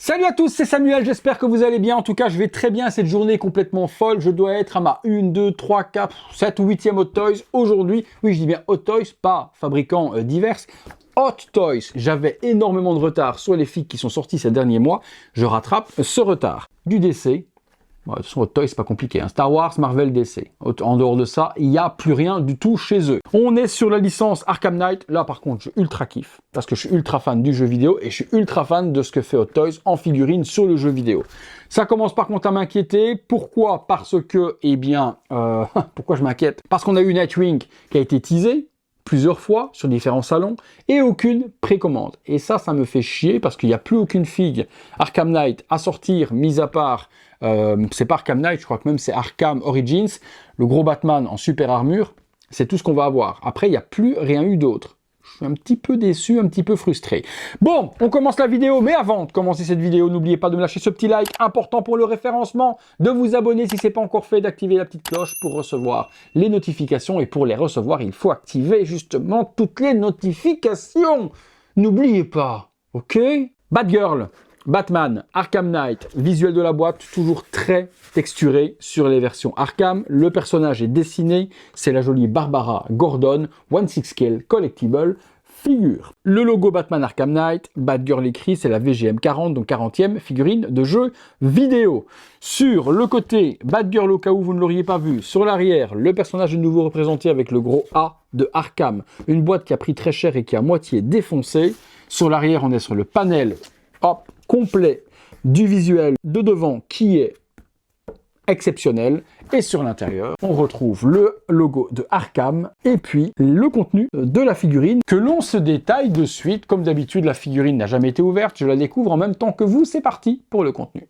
Salut à tous, c'est Samuel, j'espère que vous allez bien. En tout cas, je vais très bien, cette journée est complètement folle. Je dois être à ma 1, 2, 3, 4, 7 ou 8e Hot Toys aujourd'hui. Oui, je dis bien Hot Toys, pas fabricant divers. Hot Toys, j'avais énormément de retard sur les figues qui sont sorties ces derniers mois. Je rattrape ce retard. Du DC. De toute façon, Hot Toys, c'est pas compliqué. Hein. Star Wars, Marvel, DC. En dehors de ça, il n'y a plus rien du tout chez eux. On est sur la licence Arkham Knight. Là, par contre, je ultra kiffe. Parce que je suis ultra fan du jeu vidéo et je suis ultra fan de ce que fait Hot Toys en figurine sur le jeu vidéo. Ça commence par contre à m'inquiéter. Pourquoi? Parce que, pourquoi je m'inquiète? Parce qu'on a eu Nightwing qui a été teasé plusieurs fois sur différents salons et aucune précommande. Et ça me fait chier parce qu'il n'y a plus aucune figue Arkham Knight à sortir, mis à part, c'est pas Arkham Knight, je crois que même c'est Arkham Origins, le gros Batman en super armure, c'est tout ce qu'on va avoir. Après, il n'y a plus rien eu d'autre. Je suis un petit peu déçu, un petit peu frustré. Bon, on commence la vidéo, mais avant de commencer cette vidéo, n'oubliez pas de me lâcher ce petit like important pour le référencement, de vous abonner si ce n'est pas encore fait, d'activer la petite cloche pour recevoir les notifications. Et pour les recevoir, il faut activer justement toutes les notifications. N'oubliez pas, ok? Batgirl, Batman, Arkham Knight, visuel de la boîte, toujours très texturé sur les versions Arkham. Le personnage est dessiné, c'est la jolie Barbara Gordon, 1/6 scale collectible figure. Le logo Batman Arkham Knight, Batgirl écrit, c'est la VGM 40, donc 40e figurine de jeu vidéo. Sur le côté, Batgirl au cas où vous ne l'auriez pas vu, sur l'arrière, le personnage de nouveau représenté avec le gros A de Arkham, une boîte qui a pris très cher et qui est à moitié défoncée. Sur l'arrière, on est sur le panel, hop, complet du visuel de devant qui est exceptionnel. Et sur l'intérieur, on retrouve le logo de Arkham et puis le contenu de la figurine que l'on se détaille de suite. Comme d'habitude, la figurine n'a jamais été ouverte. Je la découvre en même temps que vous. C'est parti pour le contenu.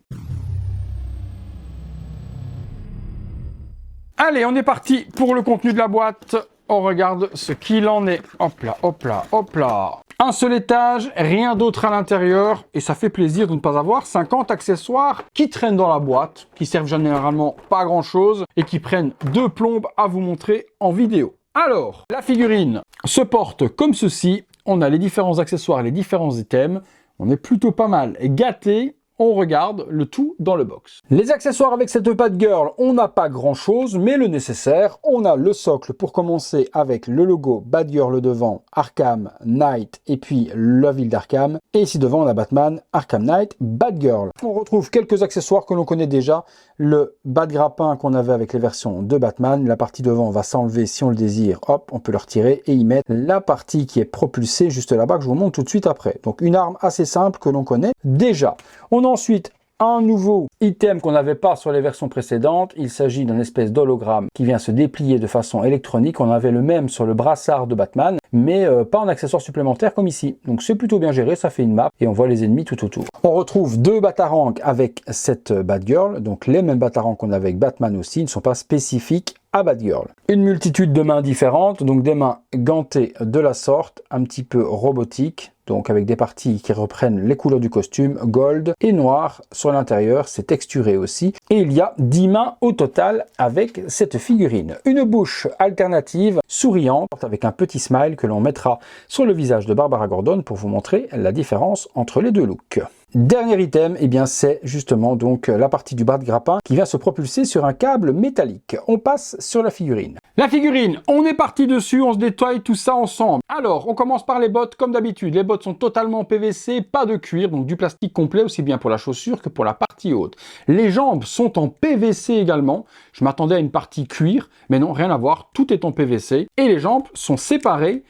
Allez, on est parti pour le contenu de la boîte. On regarde ce qu'il en est. Hop là, hop là, hop là. Un seul étage, rien d'autre à l'intérieur. Et ça fait plaisir de ne pas avoir 50 accessoires qui traînent dans la boîte, qui servent généralement pas grand chose et qui prennent 2 plombes à vous montrer en vidéo. Alors, la figurine se porte comme ceci. On a les différents accessoires, les différents items. On est plutôt pas mal gâté. On regarde le tout dans le box. Les accessoires avec cette Batgirl, on n'a pas grand chose, mais le nécessaire. On a le socle pour commencer avec le logo Batgirl devant, Arkham Knight et puis la ville d'Arkham. Et ici devant, on a Batman, Arkham Knight, Batgirl. On retrouve quelques accessoires que l'on connaît déjà. Le Bat-grappin qu'on avait avec les versions de Batman. La partie devant va s'enlever si on le désire. Hop, on peut le retirer et y mettre la partie qui est propulsée juste là-bas que je vous montre tout de suite après. Donc une arme assez simple que l'on connaît déjà. On a ensuite un nouveau item qu'on n'avait pas sur les versions précédentes. Il s'agit d'un espèce d'hologramme qui vient se déplier de façon électronique. On avait le même sur le brassard de Batman, mais pas en accessoire supplémentaire comme ici. Donc c'est plutôt bien géré, ça fait une map et on voit les ennemis tout autour. On retrouve 2 batarangs avec cette Batgirl, donc les mêmes batarangs qu'on avait avec Batman aussi, ils ne sont pas spécifiques à Batgirl. Une multitude de mains différentes, donc des mains gantées de la sorte, un petit peu robotiques, donc avec des parties qui reprennent les couleurs du costume, gold et noir sur l'intérieur, c'est texturé aussi. Et il y a 10 mains au total avec cette figurine. Une bouche alternative, souriante, avec un petit smile que l'on mettra sur le visage de Barbara Gordon pour vous montrer la différence entre les deux looks. Dernier item, eh bien c'est justement donc la partie du Bat-grappin qui vient se propulser sur un câble métallique. On passe sur la figurine. La figurine, on est parti dessus, on se détaille tout ça ensemble. Alors, on commence par les bottes comme d'habitude. Les bottes sont totalement PVC, pas de cuir, donc du plastique complet aussi bien pour la chaussure que pour la partie haute. Les jambes sont en PVC également. Je m'attendais à une partie cuir, mais non, rien à voir, tout est en PVC. Et les jambes sont séparées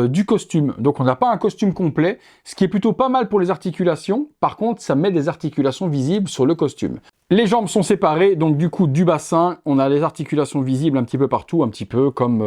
du costume. Donc on n'a pas un costume complet, ce qui est plutôt pas mal pour les articulations. Par contre, ça met des articulations visibles sur le costume. Les jambes sont séparées, donc du coup du bassin, on a les articulations visibles un petit peu partout, un petit peu comme,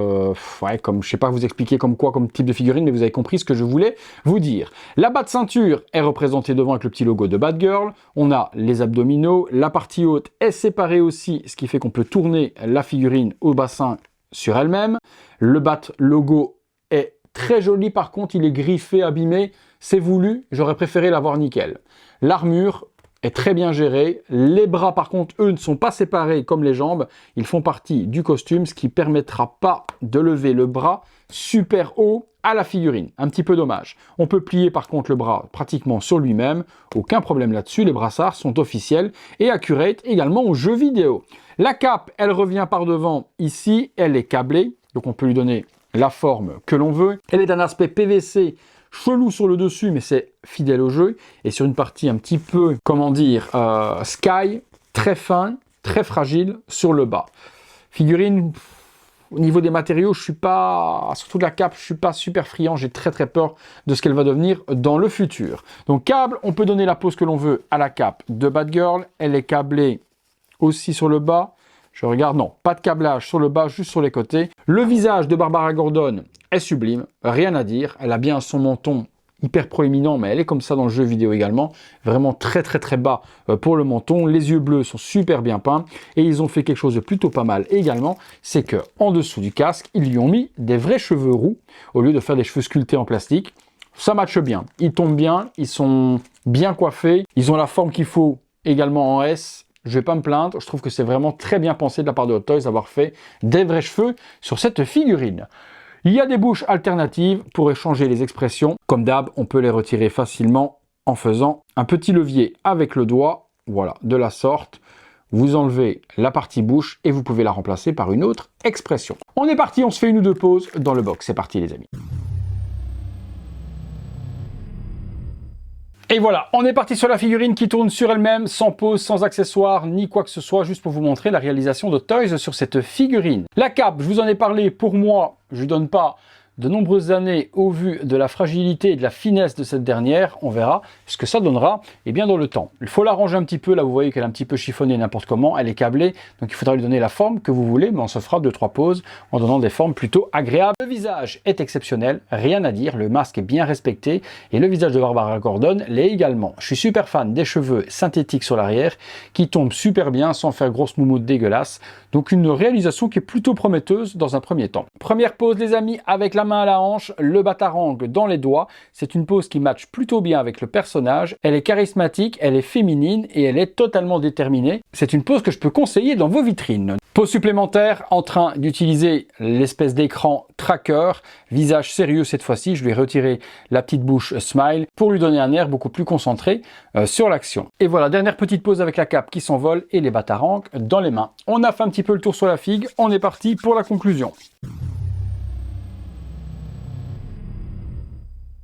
comme je sais pas vous expliquer comme quoi, comme type de figurine, mais vous avez compris ce que je voulais vous dire. La bas de ceinture est représentée devant avec le petit logo de Batgirl. On a les abdominaux, la partie haute est séparée aussi, ce qui fait qu'on peut tourner la figurine au bassin sur elle-même. Le bat logo est très joli, par contre il est griffé, abîmé, c'est voulu, j'aurais préféré l'avoir nickel. L'armure est très bien gérée, les bras par contre eux ne sont pas séparés comme les jambes, ils font partie du costume, ce qui permettra pas de lever le bras super haut à la figurine. Un petit peu dommage. On peut plier par contre le bras pratiquement sur lui-même. Aucun problème là-dessus. Les brassards sont officiels et accurate également aux jeux vidéo. La cape, elle revient par devant ici. Elle est câblée. Donc on peut lui donner la forme que l'on veut. Elle est d'un aspect PVC chelou sur le dessus, mais c'est fidèle au jeu. Et sur une partie un petit peu, comment dire, sky, très fin, très fragile sur le bas. Figurine, au niveau des matériaux, je suis pas, surtout de la cape, je suis pas super friand. J'ai très peur de ce qu'elle va devenir dans le futur. Donc câble, on peut donner la pose que l'on veut à la cape de Batgirl. Elle est câblée aussi sur le bas. Je regarde, non, pas de câblage sur le bas, juste sur les côtés. Le visage de Barbara Gordon est sublime, rien à dire. Elle a bien son menton hyper proéminent, mais elle est comme ça dans le jeu vidéo également. Vraiment très bas pour le menton. Les yeux bleus sont super bien peints. Et ils ont fait quelque chose de plutôt pas mal également, c'est que en dessous du casque, ils lui ont mis des vrais cheveux roux, au lieu de faire des cheveux sculptés en plastique. Ça matche bien, ils tombent bien, ils sont bien coiffés, ils ont la forme qu'il faut également en S. Je vais pas me plaindre, je trouve que c'est vraiment très bien pensé de la part de Hot Toys d'avoir fait des vrais cheveux sur cette figurine. Il y a des bouches alternatives pour échanger les expressions. Comme d'hab, on peut les retirer facilement en faisant un petit levier avec le doigt, voilà, de la sorte. Vous enlevez la partie bouche et vous pouvez la remplacer par une autre expression. On est parti, on se fait une ou deux pauses dans le box. C'est parti les amis. Et voilà, on est parti sur la figurine qui tourne sur elle-même, sans pause, sans accessoires, ni quoi que ce soit, juste pour vous montrer la réalisation de Toys sur cette figurine. La cape, je vous en ai parlé, pour moi, je ne donne pas de nombreuses années au vu de la fragilité et de la finesse de cette dernière. On verra ce que ça donnera bien dans le temps. Il faut la ranger un petit peu, là vous voyez qu'elle est un petit peu chiffonnée n'importe comment, elle est câblée, donc il faudra lui donner la forme que vous voulez, mais on se fera 2-3 pauses en donnant des formes plutôt agréables. Le visage est exceptionnel, rien à dire, le masque est bien respecté et le visage de Barbara Gordon l'est également. Je suis super fan des cheveux synthétiques sur l'arrière qui tombent super bien sans faire grosse moumoute dégueulasse, donc une réalisation qui est plutôt prometteuse dans un premier temps. Première pose les amis, avec la main à la hanche, le batarang dans les doigts. C'est une pose qui matche plutôt bien avec le personnage. Elle est charismatique, elle est féminine et elle est totalement déterminée. C'est une pose que je peux conseiller dans vos vitrines. Pose supplémentaire en train d'utiliser l'espèce d'écran tracker, visage sérieux cette fois-ci. Je lui ai retiré la petite bouche smile pour lui donner un air beaucoup plus concentré sur l'action. Et voilà, dernière petite pose avec la cape qui s'envole et les batarangs dans les mains. On a fait un petit peu le tour sur la figue, on est parti pour la conclusion.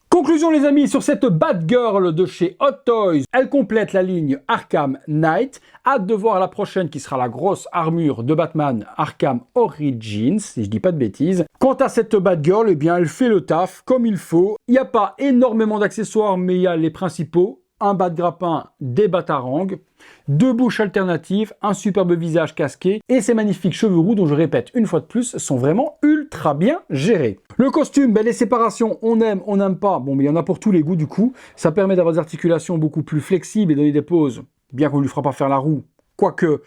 Conclusion les amis sur cette Batgirl de chez Hot Toys. Elle complète la ligne Arkham Knight. Hâte de voir la prochaine qui sera la grosse armure de Batman Arkham Origins, si je dis pas de bêtises. Quant à cette Batgirl, eh bien elle fait le taf comme il faut. Il n'y a pas énormément d'accessoires, mais il y a les principaux. Un bas de grappin, des batarangs, deux bouches alternatives, un superbe visage casqué et ces magnifiques cheveux roux dont je répète une fois de plus sont vraiment ultra bien gérés. Le costume, ben les séparations, on aime, on n'aime pas, bon mais il y en a pour tous les goûts du coup. Ça permet d'avoir des articulations beaucoup plus flexibles et donner des poses, bien qu'on ne lui fera pas faire la roue, quoique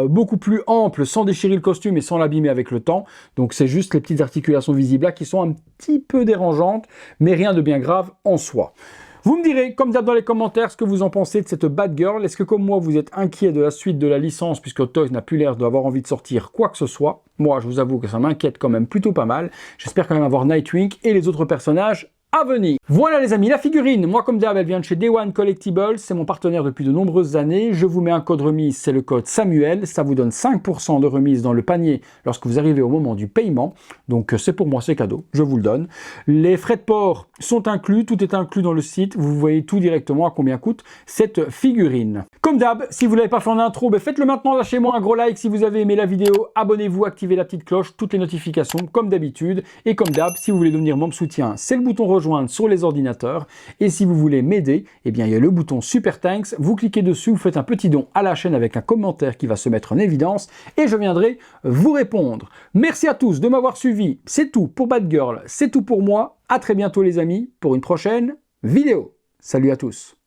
beaucoup plus ample, sans déchirer le costume et sans l'abîmer avec le temps. Donc c'est juste les petites articulations visibles là qui sont un petit peu dérangeantes, mais rien de bien grave en soi. Vous me direz, comme d'hab dans les commentaires, ce que vous en pensez de cette Batgirl. Est-ce que comme moi, vous êtes inquiet de la suite de la licence, puisque Hot Toys n'a plus l'air d'avoir envie de sortir quoi que ce soit? Moi, je vous avoue que ça m'inquiète quand même plutôt pas mal. J'espère quand même avoir Nightwing et les autres personnages à venir. Voilà les amis, la figurine, moi comme d'hab, elle vient de chez Day One Collectibles, c'est mon partenaire depuis de nombreuses années. Je vous mets un code remise, c'est le code Samuel, ça vous donne 5% de remise dans le panier lorsque vous arrivez au moment du paiement. Donc c'est pour moi, c'est cadeau, je vous le donne. Les frais de port sont inclus, tout est inclus dans le site, vous voyez tout directement à combien coûte cette figurine. Comme d'hab, si vous ne l'avez pas fait en intro, faites-le maintenant, lâchez-moi un gros like si vous avez aimé la vidéo, abonnez-vous, activez la petite cloche, toutes les notifications comme d'habitude. Et comme d'hab, si vous voulez devenir membre soutien, c'est le bouton rejoindre sur les ordinateurs. Et si vous voulez m'aider, eh bien il y a le bouton Super Thanks, vous cliquez dessus, vous faites un petit don à la chaîne avec un commentaire qui va se mettre en évidence et je viendrai vous répondre. Merci à tous de m'avoir suivi, c'est tout pour Batgirl, c'est tout pour moi. À très bientôt les amis pour une prochaine vidéo. Salut à tous.